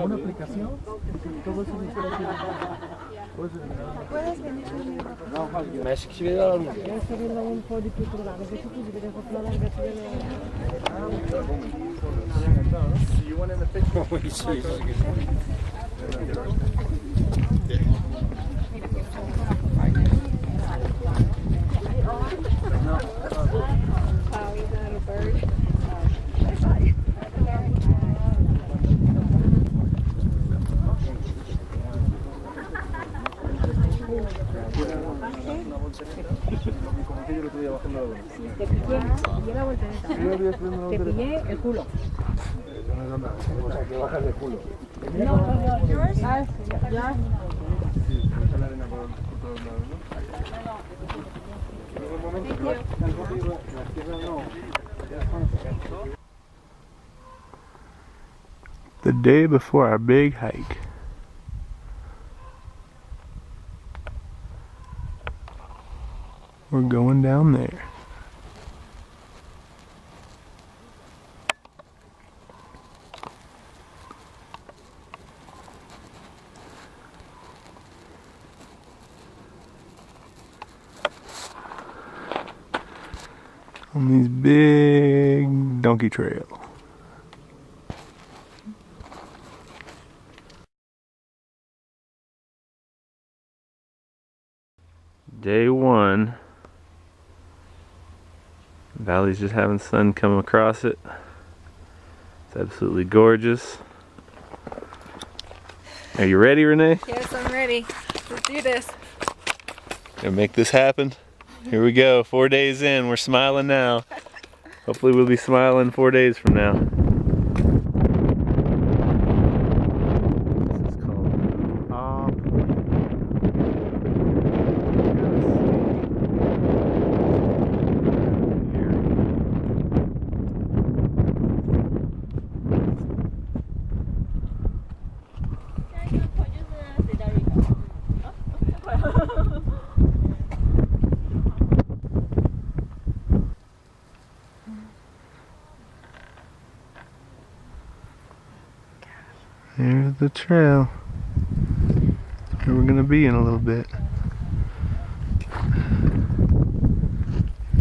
Una aplicación. Todo eso Mexe que tiver lá no Te pillé el culo. O sea, que bajas de culo. Ya. The day before our big hike. We're going down there. On these big donkey trails. Day one. The valley's just having sun come across it. It's absolutely gorgeous. Are you ready, Renee? Yes, I'm ready. Let's do this. Gonna make this happen. Here we go, 4 days in, we're smiling now. Hopefully we'll be smiling 4 days from now. This is called Op. Here's the trail. Where we're gonna be in a little bit.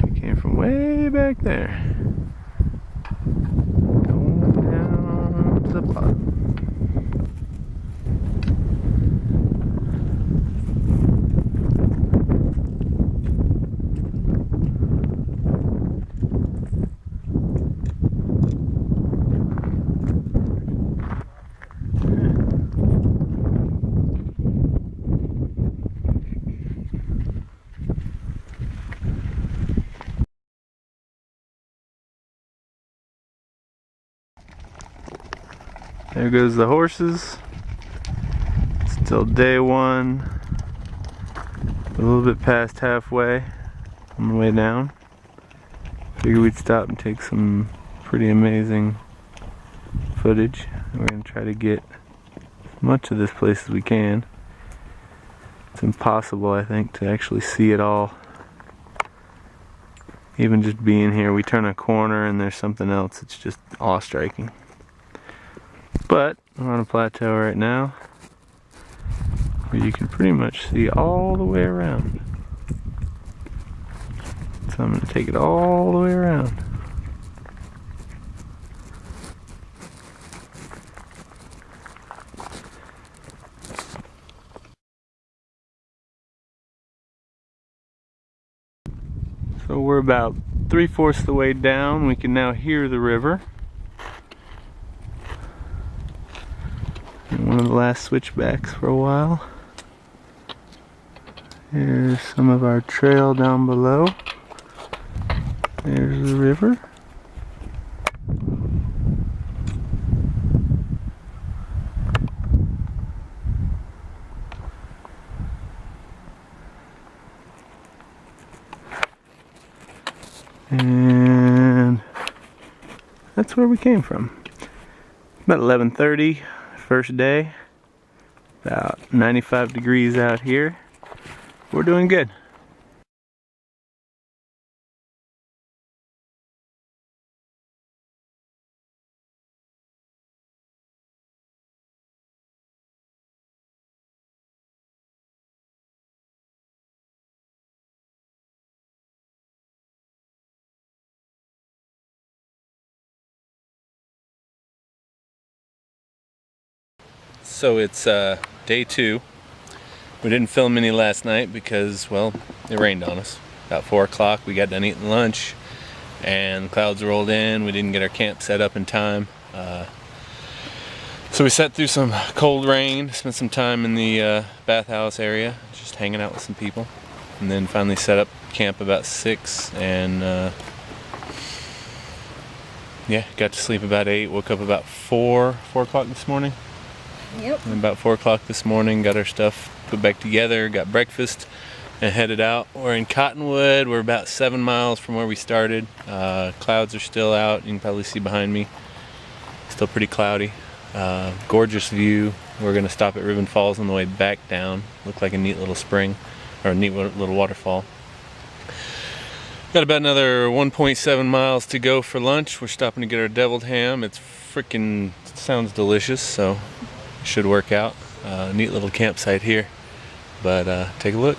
We came from way back there. Going down to the bottom. There goes the horses. Still day one. A little bit past halfway on the way down. Figured we'd stop and take some pretty amazing footage. We're gonna try to get as much of this place as we can. It's impossible, I think, to actually see it all. Even just being here, we turn a corner and there's something else. It's just awe-striking. But we're on a plateau right now where you can pretty much see all the way around. So I'm going to take it all the way around. So we're about 3/4 the way down. We can now hear the river. One of the last switchbacks for a while. Here's some of our trail down below. There's the river. And that's where we came from. About 11:30. First day, about 95 degrees out here. We're doing good. So it's day 2. We didn't film any last night because, well, it rained on us. About 4 o'clock we got done eating lunch and the clouds rolled in. We didn't get our camp set up in time. So we sat through some cold rain, spent some time in the bathhouse area, just hanging out with some people. And then finally set up camp about 6 and yeah, got to sleep about 8, woke up about 4 o'clock this morning. Yep. And about 4 o'clock this morning, got our stuff put back together, got breakfast, and headed out. We're in Cottonwood. We're about 7 miles from where we started. Clouds are still out. You can probably see behind me. Still pretty cloudy. Gorgeous view. We're going to stop at Ribbon Falls on the way back down. Looked like a neat little spring, or a neat little waterfall. Got about another 1.7 miles to go for lunch. We're stopping to get our deviled ham. It's freaking sounds delicious, so it should work out. Neat little campsite here, but take a look.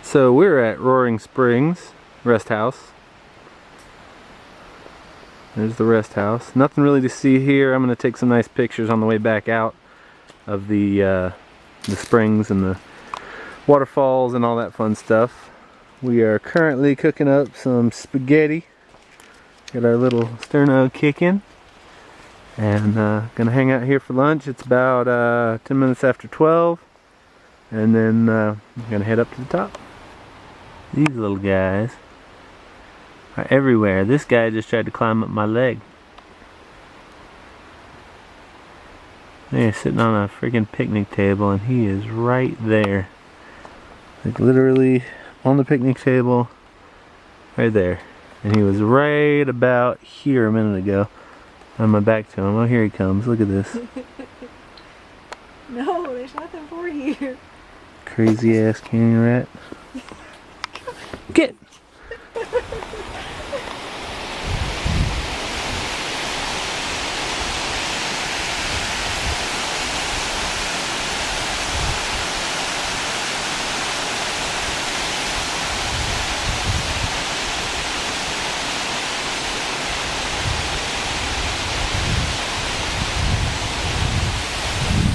So we're at Roaring Springs Rest House. There's the rest house. Nothing really to see here. I'm going to take some nice pictures on the way back out of the springs and the waterfalls and all that fun stuff. We are currently cooking up some spaghetti. Got our little sterno kicking. And gonna hang out here for lunch. It's about 10 minutes after 12. And then I'm gonna head up to the top. These little guys are everywhere. This guy just tried to climb up my leg. They're sitting on a freaking picnic table and he is right there. Like literally on the picnic table, right there. And he was right about here a minute ago. On my back to him. Oh, here he comes. Look at this. No, there's nothing for you. Crazy ass canyon rat. Get!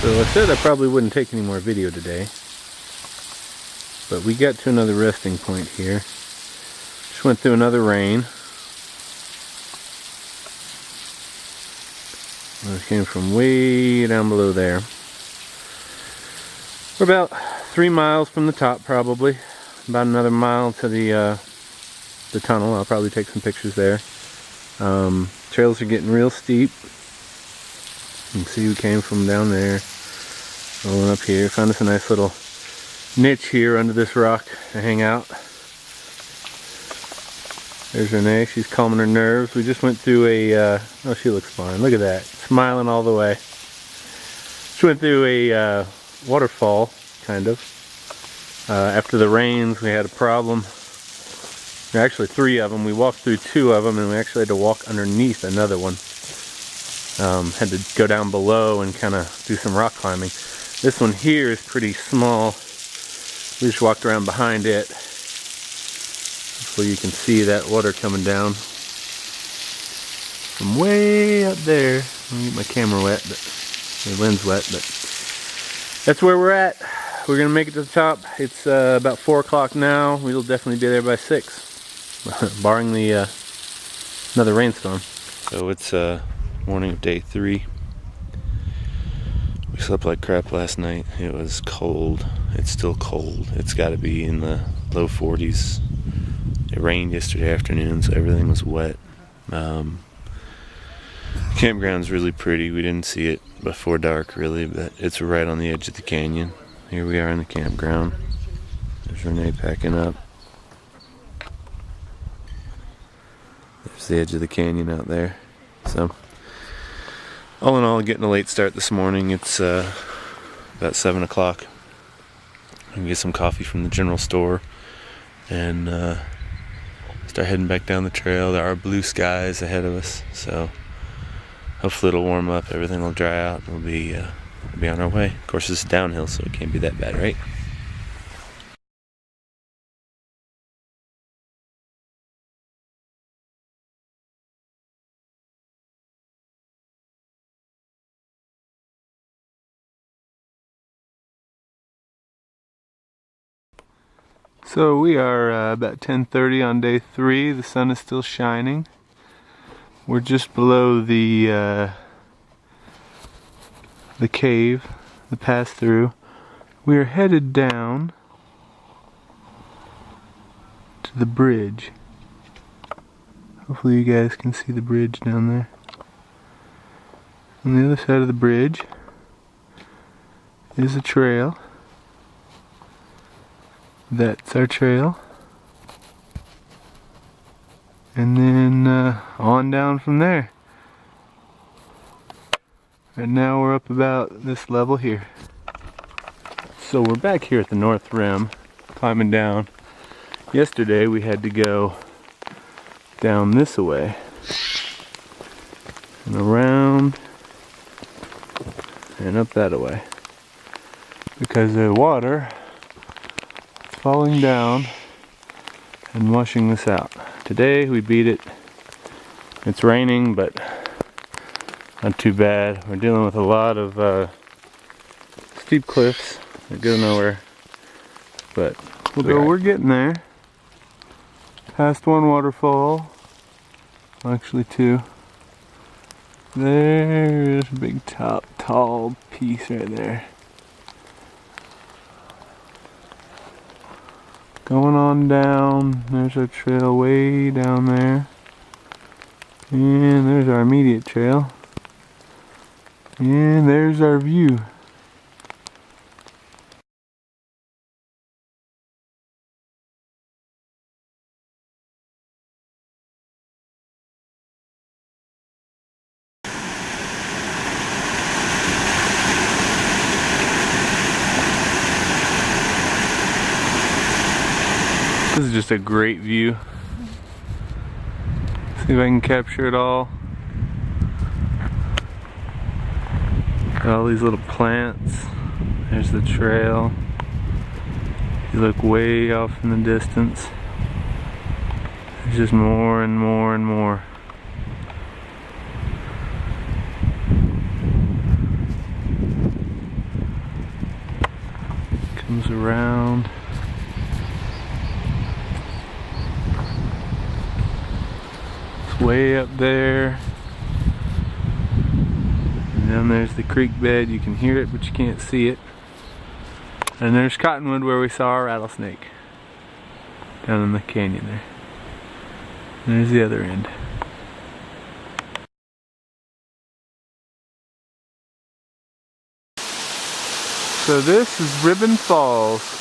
So I said I probably wouldn't take any more video today, but we got to another resting point here. Just went through another rain. It came from way down below there. We're about 3 miles from the top probably. About another mile to the tunnel. I'll probably take some pictures there. Trails are getting real steep. You can see we came from down there. Rolling up here. Found us a nice little niche here under this rock to hang out. There's Renee. She's calming her nerves. We just went through a oh, she looks fine. Look at that. Smiling all the way. Just went through a waterfall, kind of. After the rains, we had a problem. There are actually 3 of them. We walked through 2 of them and we actually had to walk underneath another one. Had to go down below and kind of do some rock climbing. This one here is pretty small. We just walked around behind it. Hopefully you can see that water coming down from way up there. I'm gonna get my camera wet, but the lens wet, but that's where we're at. We're gonna make it to the top. It's about 4 o'clock now. We'll definitely be there by 6, barring the another rainstorm. So it's morning of day 3. We slept like crap last night. It was cold. It's still cold. It's got to be in the low 40s. It rained yesterday afternoon, so everything was wet. Campground's really pretty. We didn't see it before dark, really, but it's right on the edge of the canyon. Here we are in the campground. There's Renee packing up. There's the edge of the canyon out there. So, all in all, getting a late start this morning. It's about 7 o'clock. I can get some coffee from the general store and start heading back down the trail. There are blue skies ahead of us, so hopefully it'll warm up, everything will dry out, and we'll be on our way. Of course, this is downhill, so it can't be that bad, right? So we are about 10:30 on day 3. The sun is still shining. We're just below the cave, the pass-through. We are headed down to the bridge. Hopefully you guys can see the bridge down there. On the other side of the bridge is a trail. That's our trail. And then on down from there. Right now we're up about this level here. So we're back here at the North Rim, climbing down. Yesterday we had to go down this way and around and up that way because the water is falling down and washing this out. Today we beat it. It's raining, but not too bad. We're dealing with a lot of steep cliffs that go nowhere, but we're getting there. Past one waterfall, actually 2. There's a big tall piece right there. Going on down, there's our trail way down there. And there's our immediate trail. And there's our view. This is just a great view. See if I can capture it all. Got all these little plants. There's the trail. You look way off in the distance. There's just more and more and more. Comes around. Way up there, and then there's the creek bed. You can hear it but you can't see it. And there's Cottonwood where we saw our rattlesnake down in the canyon there. And there's the other end. So this is Ribbon Falls.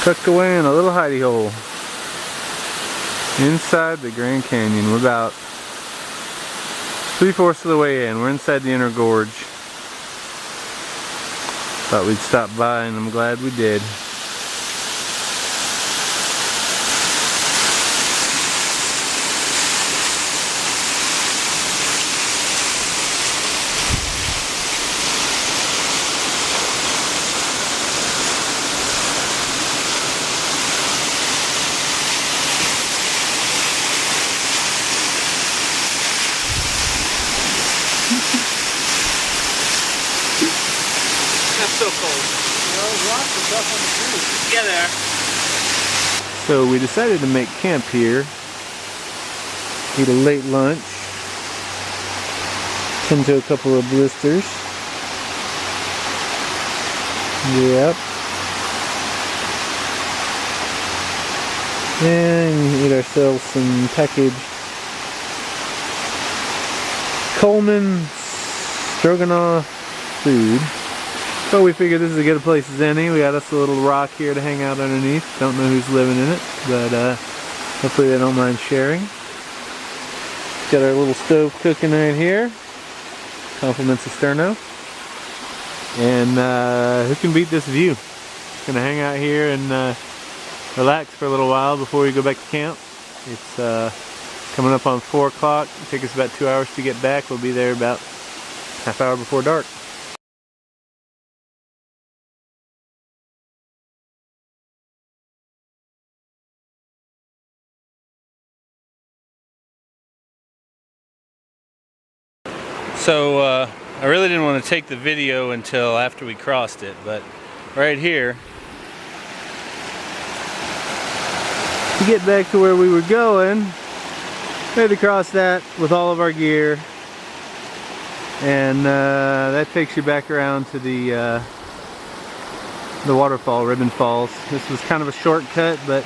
Tucked away in a little hidey hole inside the Grand Canyon. We're about 3/4 of the way in. We're inside the inner gorge. Thought we'd stop by, and I'm glad we did. So cold. There's lots of stuff on the trees. Yeah, there. So we decided to make camp here. Eat a late lunch. Tend to a couple of blisters. Yep. And eat ourselves some packaged Coleman stroganoff food. So we figured this is as good a place as any. We got us a little rock here to hang out underneath. Don't know who's living in it, but hopefully they don't mind sharing. Got our little stove cooking right here. Compliments of Sterno. And who can beat this view? Gonna hang out here and relax for a little while before we go back to camp. It's coming up on 4 o'clock. It'll take us about 2 hours to get back. We'll be there about half hour before dark. So I really didn't want to take the video until after we crossed it, but right here, to get back to where we were going, we had to cross that with all of our gear, and that takes you back around to the waterfall, Ribbon Falls. This was kind of a shortcut, but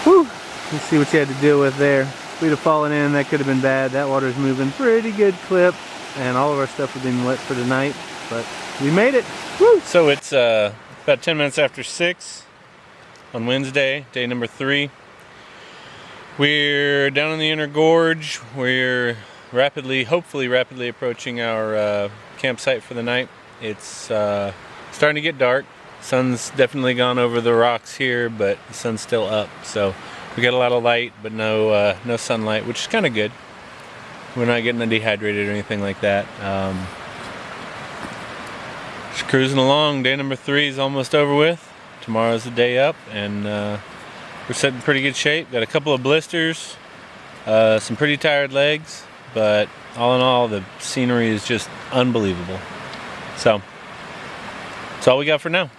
whew, let's see what you had to deal with there. If we'd have fallen in, that could have been bad. That water's moving pretty good clip, and all of our stuff would have been wet for tonight, but we made it. Woo! So it's about 10 minutes after 6 on Wednesday, day number 3. We're down in the inner gorge. We're hopefully rapidly approaching our campsite for the night. It's starting to get dark. Sun's definitely gone over the rocks here, but the sun's still up. So we got a lot of light, but no sunlight, which is kind of good. We're not getting dehydrated or anything like that. Just cruising along. Day number 3 is almost over with. Tomorrow's the day up, and we're set in pretty good shape. Got a couple of blisters, some pretty tired legs, but all in all, the scenery is just unbelievable. So that's all we got for now.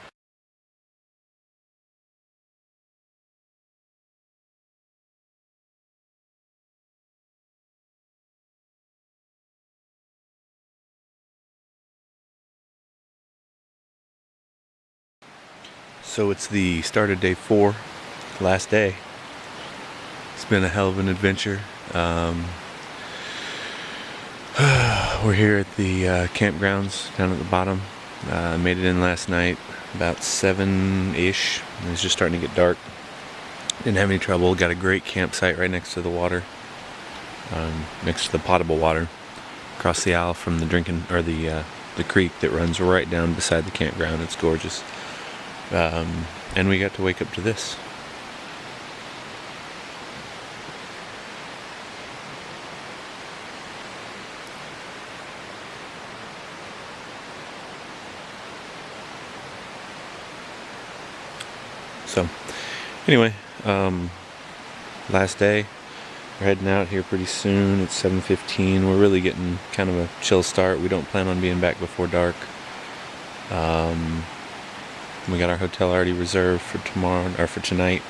So it's the start of day 4, last day. It's been a hell of an adventure. We're here at the campgrounds down at the bottom. Made it in last night about 7-ish. It was just starting to get dark. Didn't have any trouble. Got a great campsite right next to the water, next to the potable water, across the aisle from the the creek that runs right down beside the campground. It's gorgeous. And we got to wake up to this. So anyway, last day. We're heading out here pretty soon. It's 7:15. We're really getting kind of a chill start. We don't plan on being back before dark. We got our hotel already reserved for tomorrow, or for tonight.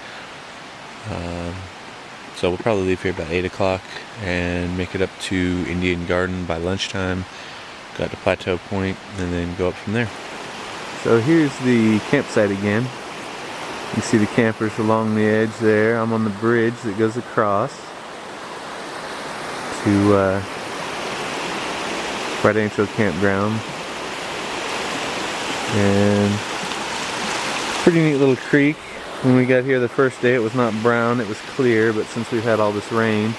So we'll probably leave here about 8 o'clock and make it up to Indian Garden by lunchtime. Got to Plateau Point and then go up from there. So here's the campsite again. You see the campers along the edge there. I'm on the bridge that goes across to Bright Angel Campground. And pretty neat little creek. When we got here the first day, it was not brown, it was clear, but since we've had all this rain,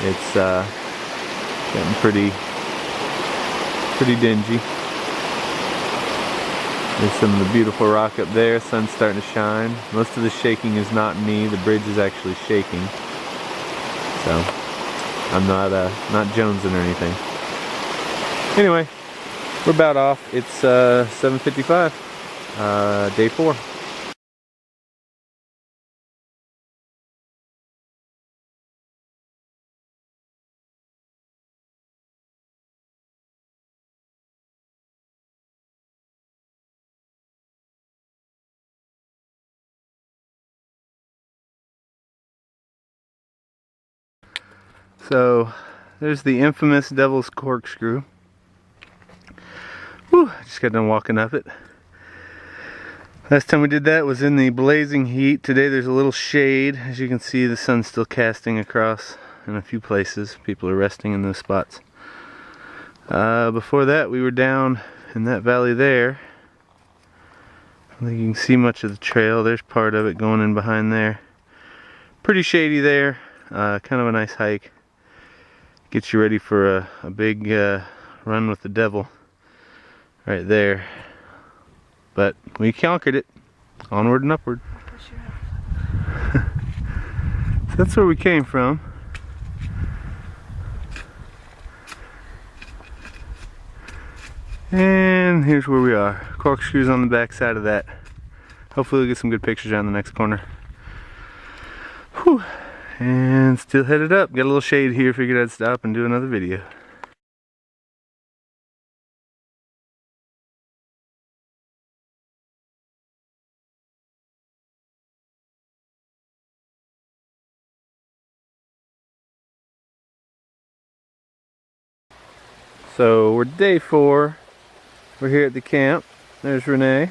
it's gotten pretty dingy. There's some of the beautiful rock up there. Sun's starting to shine. Most of the shaking is not me. The bridge is actually shaking, so I'm not jonesing or anything. Anyway, we're about off. It's 7:55. Day 4. So there's the infamous Devil's Corkscrew. Whew, just got done walking up it. Last time we did that was in the blazing heat. Today there's a little shade. As you can see, the sun's still casting across in a few places. People are resting in those spots. Before that, we were down in that valley there. I don't think you can see much of the trail. There's part of it going in behind there. Pretty shady there. Kind of a nice hike. Gets you ready for a big run with the devil right there. But we conquered it. Onward and upward. So that's where we came from. And here's where we are. Corkscrews on the back side of that. Hopefully we'll get some good pictures around the next corner. Whew. And still headed up. Got a little shade here, figured I'd stop and do another video. So we're day 4. We're here at the camp. There's Renee.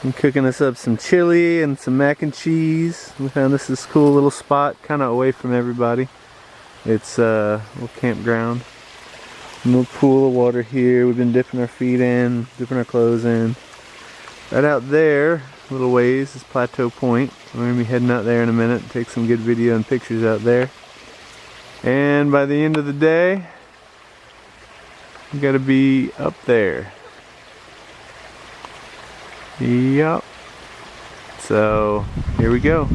I'm cooking us up some chili and some mac and cheese. We found this cool little spot, kind of away from everybody. It's a little campground. A little pool of water here. We've been dipping our feet in, dipping our clothes in. Right out there, a little ways, is Plateau Point. We're going to be heading out there in a minute, take some good video and pictures out there. And by the end of the day, we got to be up there. Yup. So, here we go.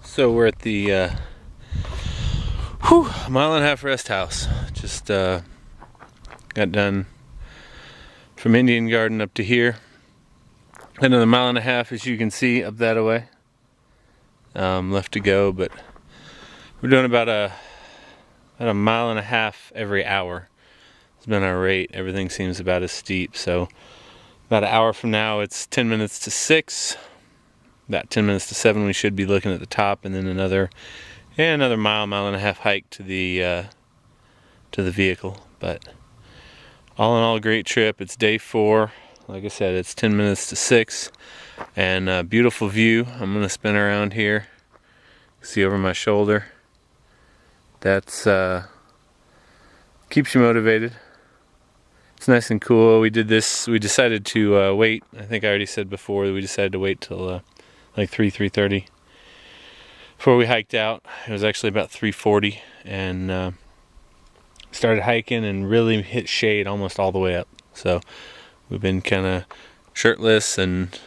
So we're at the 1.5-mile rest house. Just got done from Indian Garden up to here. Another 1.5 miles, as you can see, up that way. Left to go, but we're doing about a 1.5 miles every hour. It's been our rate. Everything seems about as steep. So about an hour from now, it's 10 minutes to 6. About 10 minutes to 7, we should be looking at the top, and then another mile, 1.5 hike to the vehicle. But all in all, a great trip. It's day 4. Like I said, it's 10 minutes to 6, and a beautiful view. I'm gonna spin around here. See over my shoulder. That's keeps you motivated. It's nice and cool. We did this. We decided to wait. I think I already said before that we decided to wait till like 3:30 before we hiked out. It was actually about 3:40, and started hiking and really hit shade almost all the way up. So we've been kind of shirtless and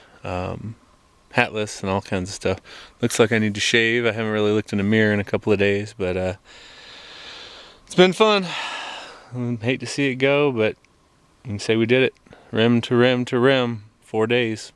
hatless and all kinds of stuff. Looks like I need to shave. I haven't really looked in a mirror in a couple of days, but it's been fun. I hate to see it go, but you can say we did it. Rim to rim to rim, 4 days.